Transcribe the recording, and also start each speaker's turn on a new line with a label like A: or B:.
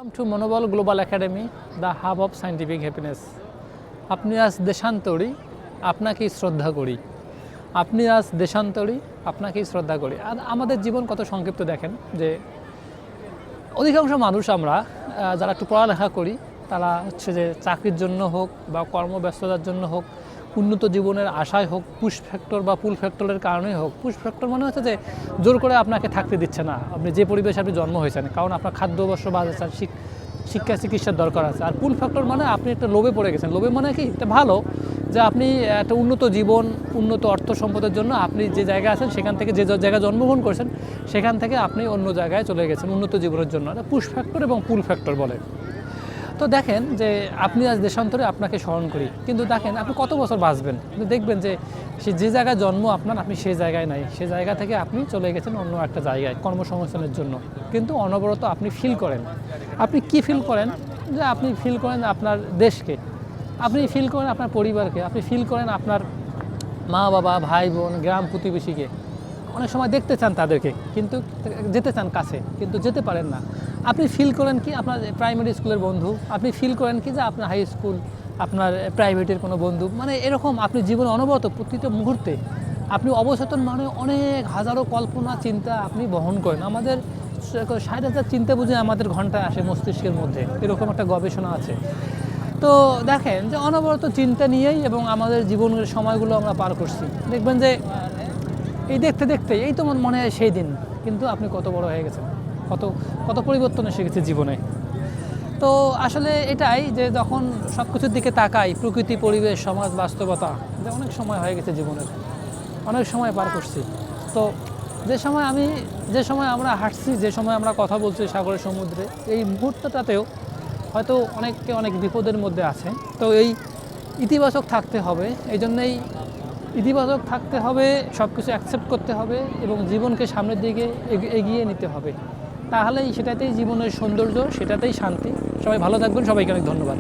A: Welcome to মনোবল global academy, the hub of scientific happiness. আপনি আজ দেশান্তরী, আপনাকেই শ্রদ্ধা করি। আপনি আজ দেশান্তরী, আপনাকেই শ্রদ্ধা করি। আর আমাদের জীবন কত সংক্ষিপ্ত দেখেন যে অধিকাংশ মানুষ আমরা যারা একটু পড়ালেখা করি তারা হচ্ছে যে চাকরির জন্য হোক বা কর্মব্যস্ততার জন্য হোক, উন্নত জীবনের আশায় হোক, পুশ ফ্যাক্টর বা পুল ফ্যাক্টরের কারণেই হোক। পুশ ফ্যাক্টর মানে হচ্ছে যে জোর করে আপনাকে থাকতে দিচ্ছে না, আপনি যে পরিবেশে আপনি জন্ম হয়েছেন, কারণ আপনার খাদ্য বস্ত্র বাজার শিক্ষা চিকিৎসার দরকার আছে। আর পুল ফ্যাক্টর মানে আপনি একটা লোভে পড়ে গেছেন। লোভে মানে কি, এটা ভালো যে আপনি একটা উন্নত জীবন, উন্নত অর্থ সম্পদের জন্য আপনি যে জায়গায় আছেন সেখান থেকে, যে জায়গায় জন্মগ্রহণ করেছেন সেখান থেকে আপনি অন্য জায়গায় চলে গেছেন উন্নত জীবনের জন্য। এটা পুশ ফ্যাক্টর এবং পুল ফ্যাক্টর বলে। তো দেখেন যে আপনি আজ দেশান্তরে, আপনাকে স্মরণ করি, কিন্তু দেখেন আপনি কত বছর বাঁচবেন, কিন্তু দেখবেন যে সে যে জায়গায় জন্ম আপনার, আপনি সেই জায়গায় নাই, সে জায়গা থেকে আপনি চলে গেছেন অন্য একটা জায়গায় কর্মসংস্থানের জন্য। কিন্তু অনবরত আপনি ফিল করেন, আপনি কি ফিল করেন, যে আপনি ফিল করেন আপনার দেশকে, আপনি ফিল করেন আপনার পরিবারকে, আপনি ফিল করেন আপনার মা বাবা, ভাই বোন, গ্রাম প্রতিবেশীকে। অনেক সময় দেখতে চান তাদেরকে, কিন্তু যেতে চান কাছে, কিন্তু যেতে পারেন না। আপনি ফিল করেন কি আপনার প্রাইমারি স্কুলের বন্ধু, আপনি ফিল করেন কি যে আপনার হাই স্কুল, আপনার প্রাইভেটের কোনো বন্ধু, মানে এরকম আপনি জীবনে অনবরত প্রতিটা মুহূর্তে আপনি অবচেতন মানে অনেক হাজারো কল্পনা চিন্তা আপনি বহন করেন। আমাদের 60,000 চিন্তা বুঝে আমাদের ঘন্টায় আসে মস্তিষ্কের মধ্যে, এরকম একটা গবেষণা আছে। তো দেখেন যে অনবরত চিন্তা নিয়েই এবং আমাদের জীবনের সময়গুলো আমরা পার করছি। দেখবেন যে এই দেখতে দেখতে এই তো মনে হয় সেই দিন, কিন্তু আপনি কত বড় হয়ে গেছেন, কত কত পরিবর্তন এসে গেছে জীবনে। তো আসলে এটাই যে যখন সব কিছুর দিকে তাকাই, প্রকৃতি, পরিবেশ, সমাজ, বাস্তবতা, যে অনেক সময় হয়ে গেছে জীবনের, অনেক সময় পার করছি। তো যে সময় আমরা হাঁটছি, যে সময় আমরা কথা বলছি সাগরের সমুদ্রে, এই মুহূর্তটাতেও হয়তো অনেকে অনেক বিপদের মধ্যে আছে। তো এই ইতিবাচক থাকতে হবে, এই জন্যেই ইতিবাচক থাকতে হবে, সব কিছু অ্যাকসেপ্ট করতে হবে এবং জীবনকে সামনের দিকে এগিয়ে নিতে হবে। তাহলেই সেটাতেই জীবনের সৌন্দর্য, সেটাতেই শান্তি। সবাই ভালো থাকবেন, সবাইকে অনেক ধন্যবাদ।